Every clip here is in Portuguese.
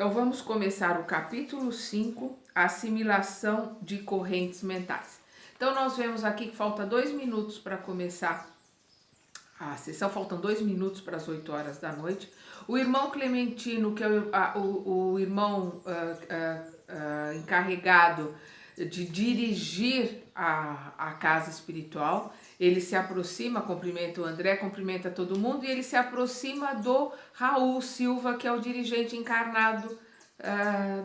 Então vamos começar o capítulo 5, assimilação de correntes mentais. Então nós vemos aqui que falta 2 minutos para começar a sessão, faltam 2 minutos para as 8 horas da noite. O irmão Clementino, que é o irmão encarregado de dirigir a casa espiritual, ele se aproxima, cumprimenta o André, cumprimenta todo mundo, e ele se aproxima do Raul Silva, que é o dirigente encarnado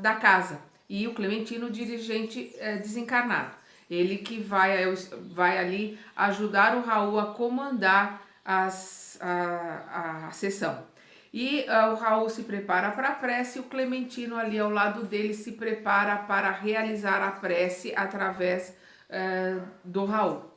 da casa, e o Clementino, o dirigente desencarnado. Ele que vai ali ajudar o Raul a comandar a sessão. E o Raul se prepara para a prece e o Clementino ali ao lado dele se prepara para realizar a prece através do Raul.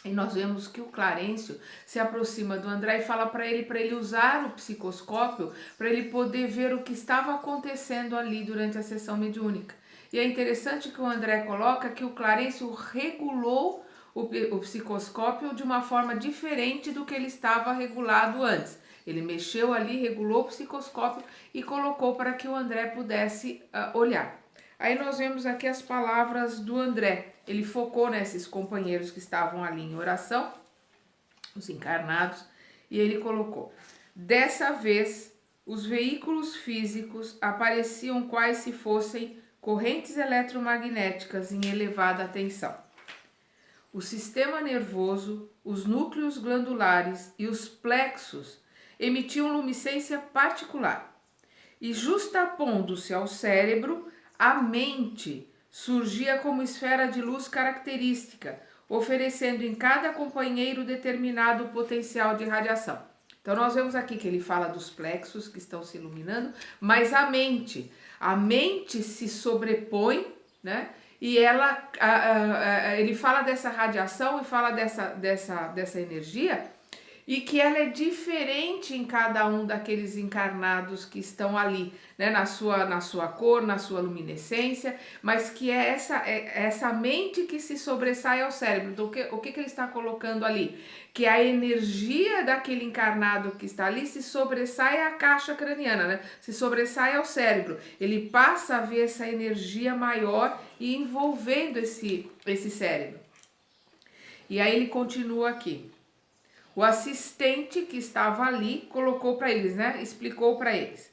E nós vemos que o Clarencio se aproxima do André e fala para ele usar o psicoscópio para ele poder ver o que estava acontecendo ali durante a sessão mediúnica. E é interessante que o André coloca que o Clarencio regulou o psicoscópio de uma forma diferente do que ele estava regulado antes. Ele mexeu ali, regulou o psicoscópio e colocou para que o André pudesse olhar. Aí nós vemos aqui as palavras do André. Ele focou nesses companheiros que estavam ali em oração, os encarnados, e ele colocou: dessa vez, os veículos físicos apareciam quais se fossem correntes eletromagnéticas em elevada tensão. O sistema nervoso, os núcleos glandulares e os plexos emitiam luminescência particular. E justapondo-se ao cérebro, a mente surgia como esfera de luz característica, oferecendo em cada companheiro determinado potencial de radiação. Então nós vemos aqui que ele fala dos plexos que estão se iluminando, mas a mente se sobrepõe, né? E ele fala dessa radiação e fala dessa energia, e que ela é diferente em cada um daqueles encarnados que estão ali, né, na sua cor, na sua luminescência, mas que é essa mente que se sobressai ao cérebro. Então, o que ele está colocando ali? Que a energia daquele encarnado que está ali se sobressai à caixa craniana, né? Se sobressai ao cérebro. Ele passa a ver essa energia maior e envolvendo esse cérebro. E aí ele continua aqui. O assistente que estava ali colocou para eles, né? Explicou para eles.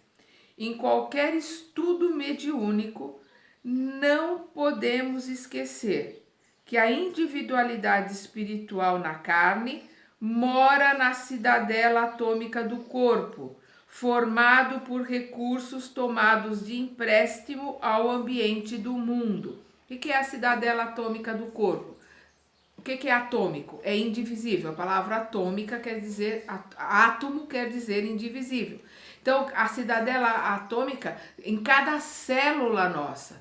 Em qualquer estudo mediúnico, não podemos esquecer que a individualidade espiritual na carne mora na cidadela atômica do corpo, formado por recursos tomados de empréstimo ao ambiente do mundo. O que é a cidadela atômica do corpo? O que é atômico? É indivisível. A palavra atômica quer dizer, átomo quer dizer indivisível. Então, a cidadela atômica, em cada célula nossa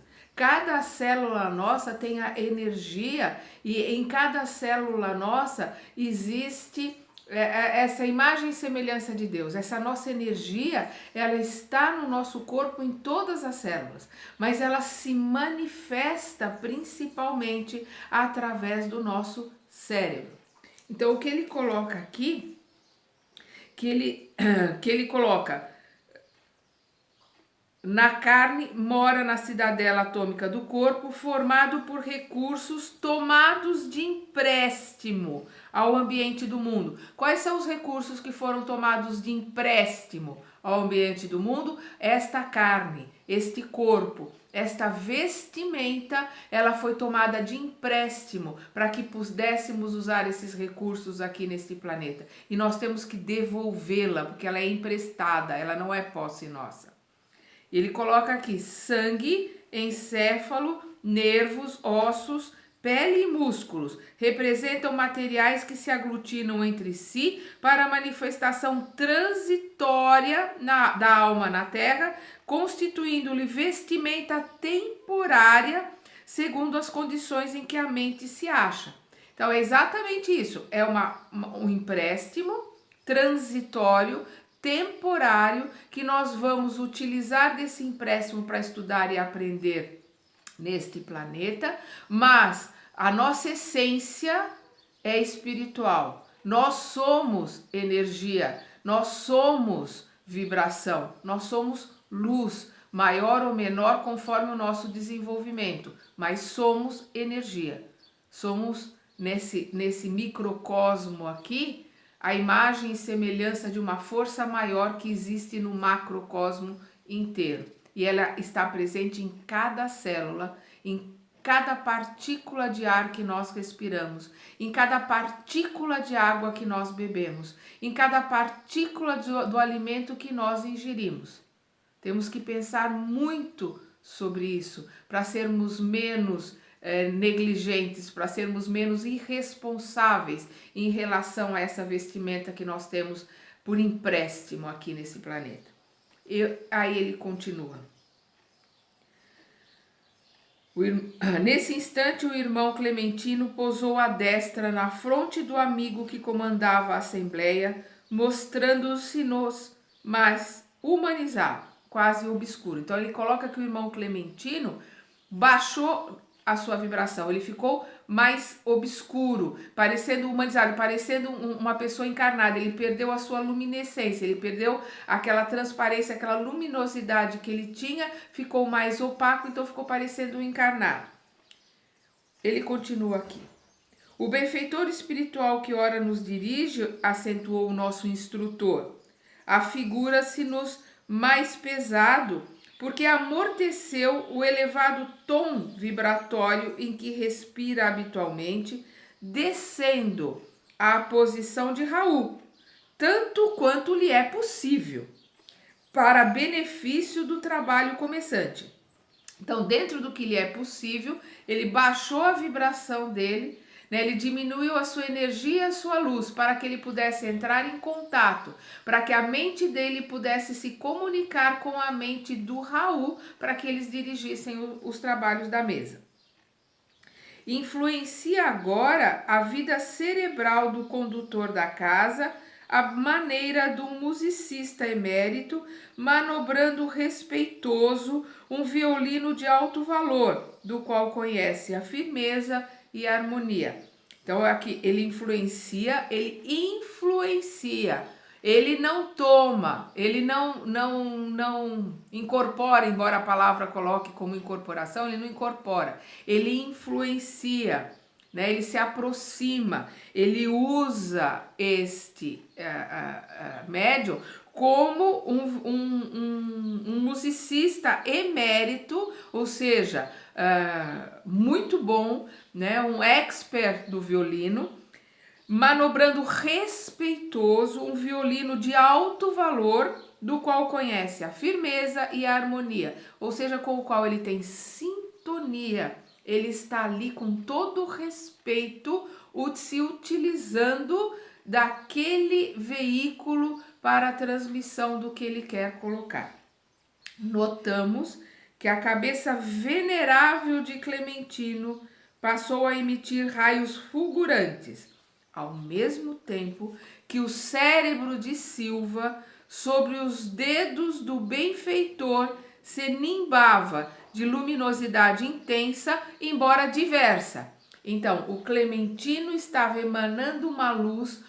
tem a energia, e em cada célula nossa existe essa imagem e semelhança de Deus. Essa nossa energia, ela está no nosso corpo em todas as células, mas ela se manifesta principalmente através do nosso cérebro. Então, o que ele coloca aqui, que ele coloca: na carne mora na cidadela atômica do corpo, formado por recursos tomados de empréstimo ao ambiente do mundo. Quais são os recursos que foram tomados de empréstimo ao ambiente do mundo? Esta carne, este corpo, esta vestimenta, ela foi tomada de empréstimo para que pudéssemos usar esses recursos aqui neste planeta. E nós temos que devolvê-la, porque ela é emprestada, ela não é posse nossa. Ele coloca aqui: sangue, encéfalo, nervos, ossos, pele e músculos representam materiais que se aglutinam entre si para a manifestação transitória da alma na Terra, constituindo-lhe vestimenta temporária segundo as condições em que a mente se acha. Então é exatamente isso, é um empréstimo transitório, temporário, que nós vamos utilizar desse empréstimo para estudar e aprender neste planeta, mas a nossa essência é espiritual. Nós somos energia, nós somos vibração, nós somos luz. maior ou menor conforme o nosso desenvolvimento, mas somos energia. Somos nesse microcosmo aqui, a imagem e semelhança de uma força maior que existe no macrocosmo inteiro. E ela está presente em cada célula, em cada partícula de ar que nós respiramos, em cada partícula de água que nós bebemos, em cada partícula do alimento que nós ingerimos. Temos que pensar muito sobre isso para sermos menos negligentes, para sermos menos irresponsáveis em relação a essa vestimenta que nós temos por empréstimo aqui nesse planeta. Aí ele continua. Nesse instante, o irmão Clementino pousou a destra na fronte do amigo que comandava a assembleia, mostrando-se-nos mais humanizado, quase obscuro. Então ele coloca que o irmão Clementino baixou a sua vibração, ele ficou mais obscuro, parecendo humanizado, parecendo uma pessoa encarnada. Ele perdeu a sua luminescência, ele perdeu aquela transparência, aquela luminosidade que ele tinha, ficou mais opaco, então ficou parecendo um encarnado. Ele continua aqui. O benfeitor espiritual que ora nos dirige, acentuou o nosso instrutor, afigura-se-nos mais pesado, porque amorteceu o elevado tom vibratório em que respira habitualmente, descendo à posição de Raul, tanto quanto lhe é possível, para benefício do trabalho começante. Então, dentro do que lhe é possível, ele baixou a vibração dele, né? Ele diminuiu a sua energia e a sua luz para que ele pudesse entrar em contato, para que a mente dele pudesse se comunicar com a mente do Raul, para que eles dirigissem os trabalhos da mesa. Influencia agora a vida cerebral do condutor da casa, a maneira do musicista emérito, manobrando respeitoso um violino de alto valor, do qual conhece a firmeza e a harmonia. Então aqui ele influencia, ele não toma, ele não incorpora, embora a palavra coloque como incorporação, ele não incorpora, ele influencia, né? Ele se aproxima, ele usa este médium como um musicista emérito, ou seja, muito bom, né? Um expert do violino, manobrando respeitoso um violino de alto valor, do qual conhece a firmeza e a harmonia, ou seja, com o qual ele tem sintonia. Ele está ali com todo respeito, se utilizando daquele veículo para a transmissão do que ele quer colocar. Notamos que a cabeça venerável de Clementino passou a emitir raios fulgurantes, ao mesmo tempo que o cérebro de Silva, sobre os dedos do benfeitor, se nimbava de luminosidade intensa, embora diversa. Então, o Clementino estava emanando uma luz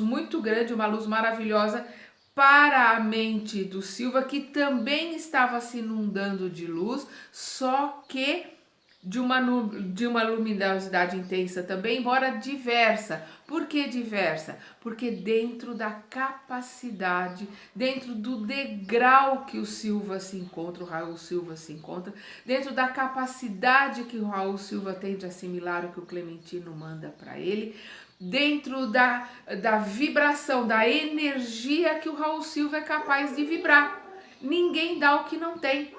muito grande, uma luz maravilhosa, para a mente do Silva, que também estava se inundando de luz, só que de uma luminosidade intensa também, embora diversa. Por que diversa? Porque dentro da capacidade, dentro do degrau que o Silva se encontra, o Raul Silva se encontra, dentro da capacidade que o Raul Silva tem de assimilar o que o Clementino manda para ele, dentro da vibração, da energia que o Raul Silva é capaz de vibrar. Ninguém dá o que não tem.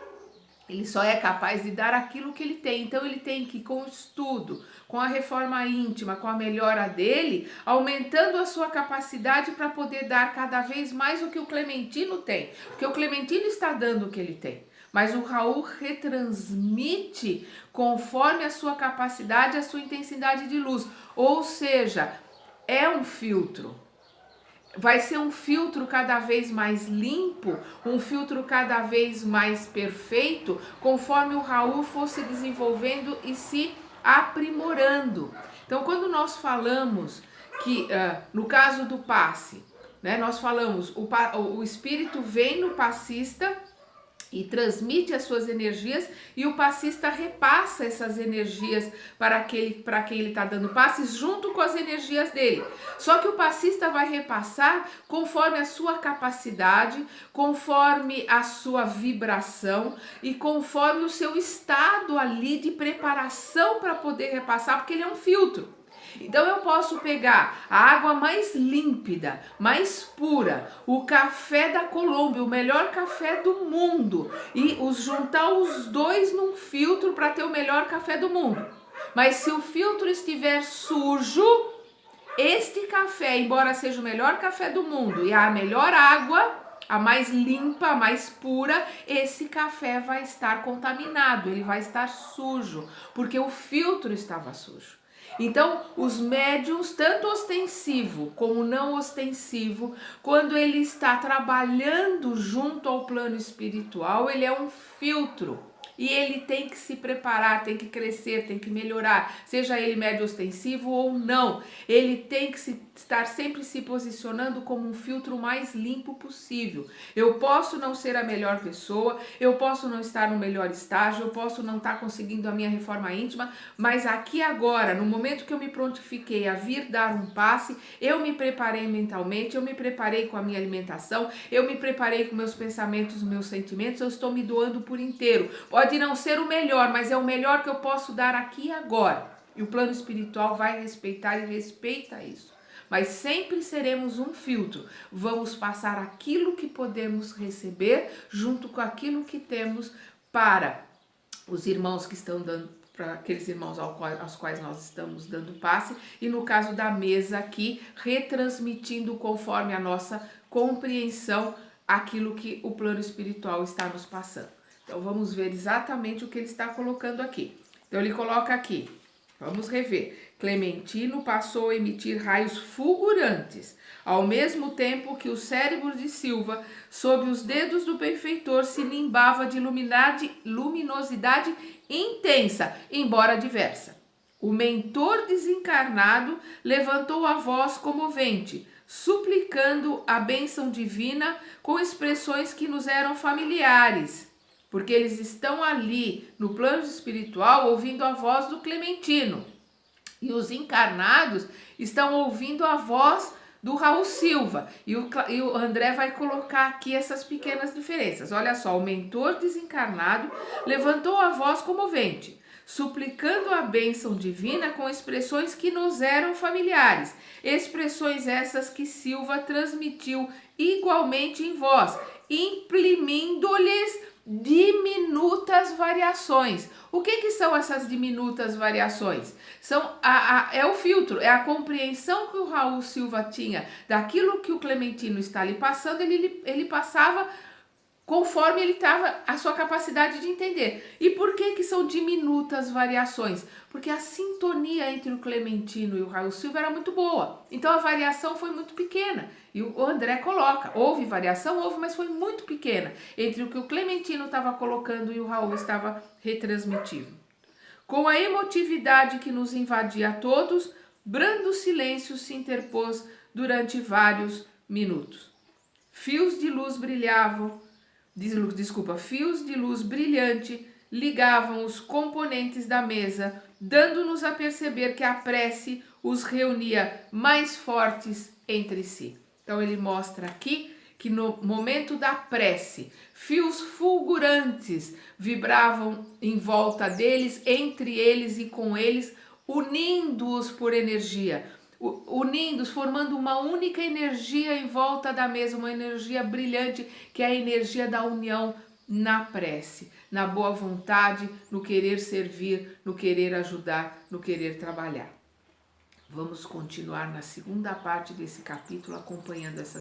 Ele só é capaz de dar aquilo que ele tem. Então ele tem que, com o estudo, com a reforma íntima, com a melhora dele, aumentando a sua capacidade para poder dar cada vez mais o que o Clementino tem. Porque o Clementino está dando o que ele tem, mas o Raul retransmite conforme a sua capacidade, a sua intensidade de luz. Ou seja, é um filtro. Vai ser um filtro cada vez mais limpo, um filtro cada vez mais perfeito, conforme o Raul for se desenvolvendo e se aprimorando. Então, quando nós falamos que, no caso do passe, né, nós falamos, o espírito vem no passista e transmite as suas energias, e o passista repassa essas energias para quem ele está dando passes, junto com as energias dele. Só que o passista vai repassar conforme a sua capacidade, conforme a sua vibração e conforme o seu estado ali de preparação para poder repassar, porque ele é um filtro. Então eu posso pegar a água mais límpida, mais pura, o café da Colômbia, o melhor café do mundo, e juntar os dois num filtro para ter o melhor café do mundo. Mas se o filtro estiver sujo, este café, embora seja o melhor café do mundo e a melhor água, a mais limpa, a mais pura, esse café vai estar contaminado, ele vai estar sujo, porque o filtro estava sujo. Então, os médiums, tanto ostensivo como não ostensivo, quando ele está trabalhando junto ao plano espiritual, ele é um filtro. E ele tem que se preparar, tem que crescer, tem que melhorar, seja ele médio ostensivo ou não. Ele tem que estar sempre se posicionando como um filtro mais limpo possível. Eu posso não ser a melhor pessoa, eu posso não estar no melhor estágio, eu posso não estar conseguindo a minha reforma íntima, mas aqui agora, no momento que eu me prontifiquei a vir dar um passe, eu me preparei mentalmente, eu me preparei com a minha alimentação, eu me preparei com meus pensamentos, meus sentimentos, eu estou me doando por inteiro. Pode não ser o melhor, mas é o melhor que eu posso dar aqui e agora. E o plano espiritual vai respeitar e respeita isso. Mas sempre seremos um filtro. Vamos passar aquilo que podemos receber junto com aquilo que temos para os irmãos que estão dando, para aqueles irmãos aos quais nós estamos dando passe, e no caso da mesa aqui, retransmitindo conforme a nossa compreensão aquilo que o plano espiritual está nos passando. Então vamos ver exatamente o que ele está colocando aqui. Então ele coloca aqui, vamos rever. Clementino passou a emitir raios fulgurantes, ao mesmo tempo que o cérebro de Silva, sob os dedos do benfeitor, se nimbava de luminosidade intensa, embora diversa. O mentor desencarnado levantou a voz comovente, suplicando a bênção divina com expressões que nos eram familiares, porque eles estão ali no plano espiritual ouvindo a voz do Clementino. E os encarnados estão ouvindo a voz do Raul Silva. E o André vai colocar aqui essas pequenas diferenças. Olha só, o mentor desencarnado levantou a voz comovente, suplicando a bênção divina com expressões que nos eram familiares. Expressões essas que Silva transmitiu igualmente em voz, imprimindo-lhes diminutas variações. O que são essas diminutas variações? É o filtro, é a compreensão que o Raul Silva tinha daquilo que o Clementino está lhe passando, ele passava conforme ele estava, a sua capacidade de entender. E por que são diminutas variações? Porque a sintonia entre o Clementino e o Raul Silva era muito boa. Então a variação foi muito pequena. E o André coloca, houve variação, houve, mas foi muito pequena entre o que o Clementino estava colocando e o Raul estava retransmitindo. Com a emotividade que nos invadia a todos, brando silêncio se interpôs durante vários minutos. Fios de luz brilhante ligavam os componentes da mesa, dando-nos a perceber que a prece os reunia mais fortes entre si. Então ele mostra aqui que no momento da prece, fios fulgurantes vibravam em volta deles, entre eles e com eles, unindo-os por energia, unindo-os, formando uma única energia em volta da mesa, uma energia brilhante, que é a energia da união na prece, na boa vontade, no querer servir, no querer ajudar, no querer trabalhar. Vamos continuar na segunda parte desse capítulo acompanhando essa